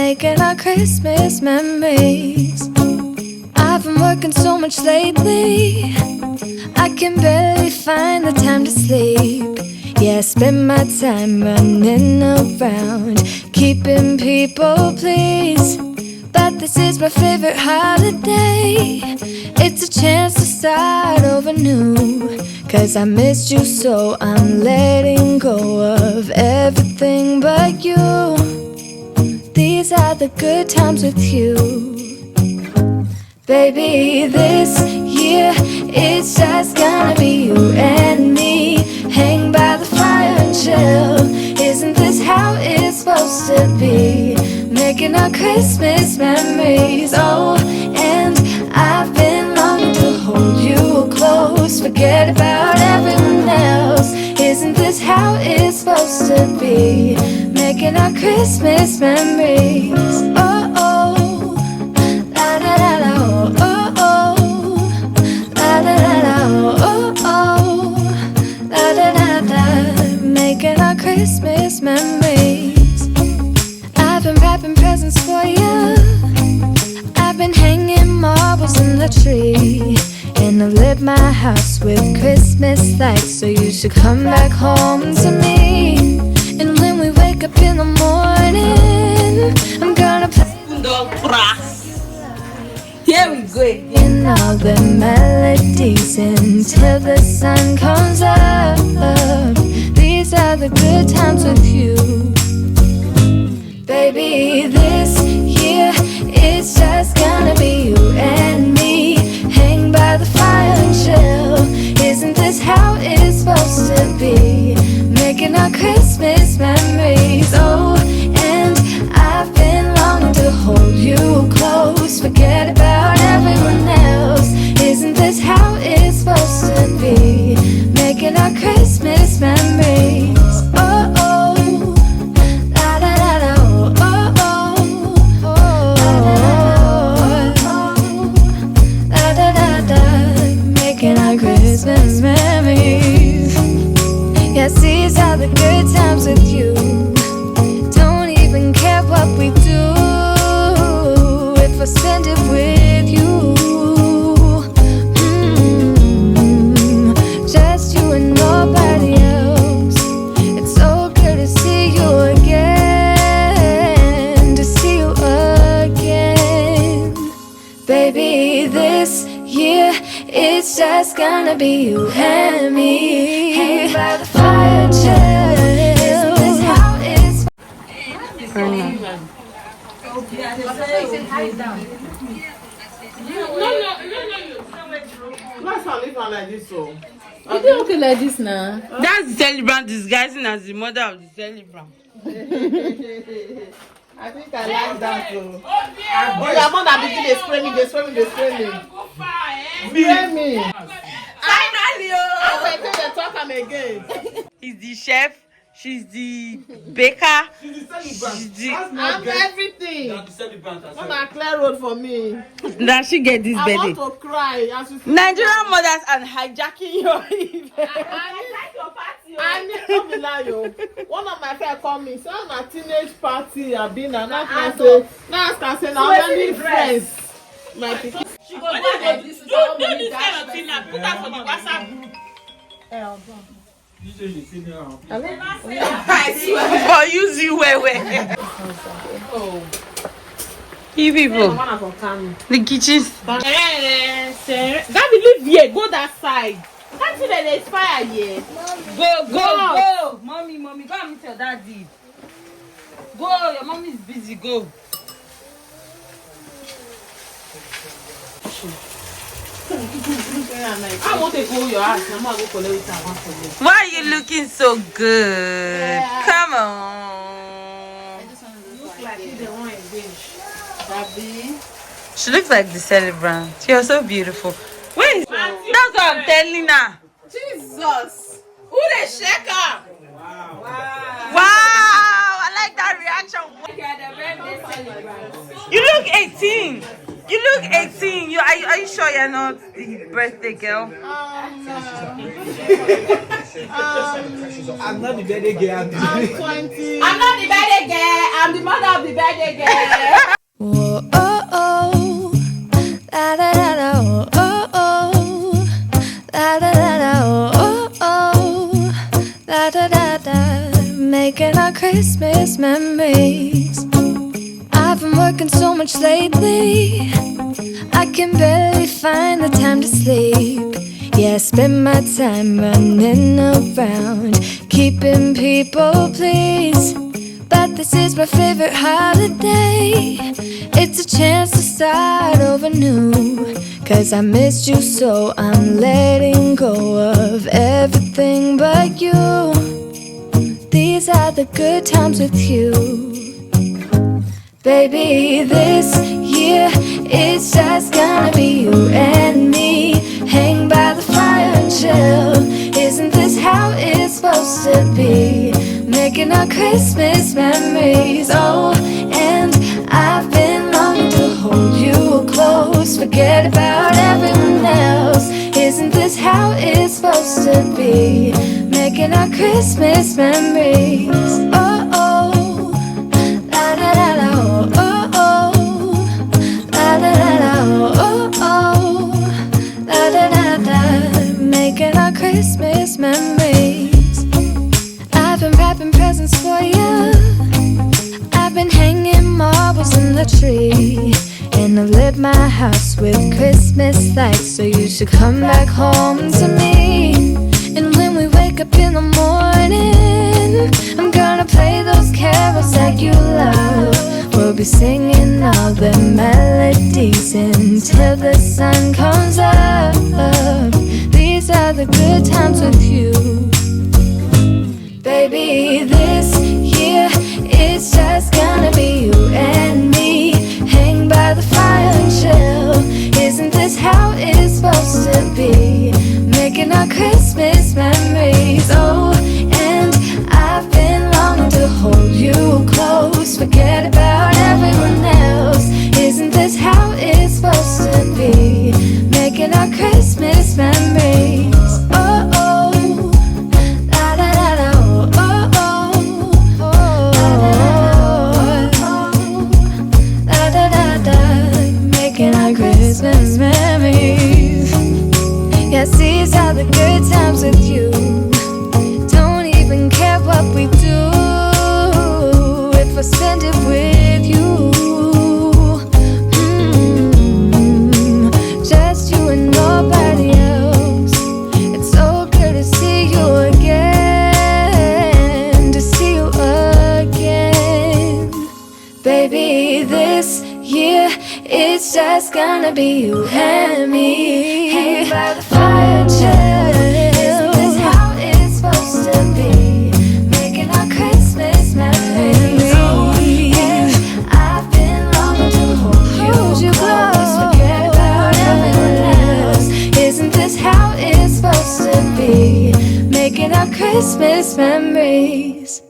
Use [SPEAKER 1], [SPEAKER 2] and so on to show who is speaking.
[SPEAKER 1] making our Christmas memories. I've been working so much lately, I can barely find the time to sleep. Yeah, I spend my time running around, keeping people pleased. But this is my favorite holiday. It's a chance to start over new. Cause I missed you, so I'm letting go of everything but you. These are the good times with you. Baby, this year it's just gonna be you and me. Hang by the fire and chill. Isn't this how it's supposed to be? Making our Christmas memories. Oh, and I've been longing to hold you close. Forget about everyone else. Isn't this how it's supposed to be? Making our Christmas memories. Oh, oh, la da da da, oh, oh, la da da da, oh, oh, la da da da. Making our Christmas memories. I've been wrapping presents for you. I've been hanging marbles in the tree, and I've lit my house with Christmas lights. So you should come back home to me. And when we wake up in the morning, I'm gonna play.
[SPEAKER 2] Here we go.
[SPEAKER 1] In all the melodies until the sun comes up. These are the good times with you. Baby, this year it's just gonna be you and me. Hang by the fire and chill. Isn't this how it's supposed to be? Making our Christmas memories. Oh, and I've been longing to hold you close. Forget about everyone else. Isn't this how it's supposed to be? Making our Christmas memories. Oh, oh, la da da da, oh, oh, oh, la da da da. Making our Christmas memories. Yes, these are the good times with you. Don't even care what we do if I spend it with you. Just you and nobody else. It's so good to see you again, to see you again. Baby, this year it's just gonna be you and me. Hang by the fire and chill. Isn't this how it's?
[SPEAKER 2] No.
[SPEAKER 3] Let's not leave one like this, so.
[SPEAKER 2] You don't look like this now.
[SPEAKER 4] That's the celebrant disguising as the mother of the celebrant.
[SPEAKER 3] I think I like that, so. Oh, your mother begin to spray me. Spray me.
[SPEAKER 4] Finally,
[SPEAKER 3] I'm going to talk am again.
[SPEAKER 4] he's the chef, she's the baker,
[SPEAKER 3] She's the celebrant.
[SPEAKER 4] she's the...
[SPEAKER 3] I'm everything.
[SPEAKER 5] That's the celebrant as
[SPEAKER 3] Not
[SPEAKER 5] well.
[SPEAKER 3] a clear road for me.
[SPEAKER 4] Does she get this
[SPEAKER 3] I
[SPEAKER 4] birthday?
[SPEAKER 3] want to cry. As you see.
[SPEAKER 4] Nigerian mothers and hijacking your event.
[SPEAKER 3] I need to be like you. One of my friends called me. So on a teenage party, I've been and I can say, now I say, now I need friends. My people.
[SPEAKER 2] She goes back this.
[SPEAKER 4] Don't do this kind of thing now. Put that for the WhatsApp group.
[SPEAKER 5] You say you see now.
[SPEAKER 4] I swear. For use you where.
[SPEAKER 3] Oh.
[SPEAKER 4] You people.
[SPEAKER 3] One for Kami.
[SPEAKER 4] The kitchen.
[SPEAKER 3] That believe here. Go that side. Can't see that they expire here.
[SPEAKER 4] Go. Mommy, go and meet your daddy. Go, your mommy is busy, go.
[SPEAKER 3] I want to go your house. I'm going to go collect it. I want for you.
[SPEAKER 4] Why are you looking so good? Come on.
[SPEAKER 3] Look like you the one again. Baby.
[SPEAKER 4] She looks like the celebrant. You're so beautiful. Wait, that's what I'm telling her.
[SPEAKER 3] Jesus. Who the shaker?
[SPEAKER 4] Wow, I like that reaction. You look 18. You look 18. Are you sure you're not the birthday girl?
[SPEAKER 5] I'm not the birthday girl.
[SPEAKER 3] I'm 20.
[SPEAKER 4] I'm not the birthday girl. I'm the mother of the birthday girl.
[SPEAKER 1] Whoa, oh, oh. La da da da, oh, oh, oh. La da da da, oh, oh, oh. La da da da. Making our Christmas memories. I've been working so much lately, I can barely find the time to sleep. Yeah, I spend my time running around, keeping people pleased. But this is my favorite holiday. It's a chance to start over new. Cause I missed you so I'm letting go of everything but you. These are the good times with you. Baby, this year it's just gonna be you and me. Hang by the fire and chill. Isn't this how it's supposed to be? Making our Christmas memories. Oh, and I've been longing to hold you close. Forget about everyone else. Isn't this how it's supposed to be? Making our Christmas memories. Oh, oh. La da da da, oh, oh, oh. La da da da, oh, oh. La da da da. Making our Christmas memories. I've been wrapping presents for you. I've been hanging marbles in the tree. And I've lit my house with Christmas lights. So you should come back home to me. And when we wake up in the morning, I'm gonna play those carols that you love. We'll be singing all the melodies until the sun comes up. These are the good times with you. Baby, this year it's just gonna be you and me. Hang by the fire and chill. Isn't this how it's supposed to be? Making our Christmas memories. Oh, and I've been longing to hold you close. Forget about everyone else. Isn't this how it's supposed to be? Making our Christmas memories. Oh, oh. La da da da, oh, oh, oh. La da da da. Making our Christmas memories. Yes, these are the good times with you. Don't even care what we do if I spend it with you. Just you and nobody else. It's so good to see you again. To see you again. Baby, this year it's just gonna be you and me. Hang by the fire and chill. Isn't this how it's supposed to be? Making our Christmas memories. Oh, and I've been longing to hold you close. Forget about everyone else. Isn't this how it's supposed to be? Making our Christmas memories.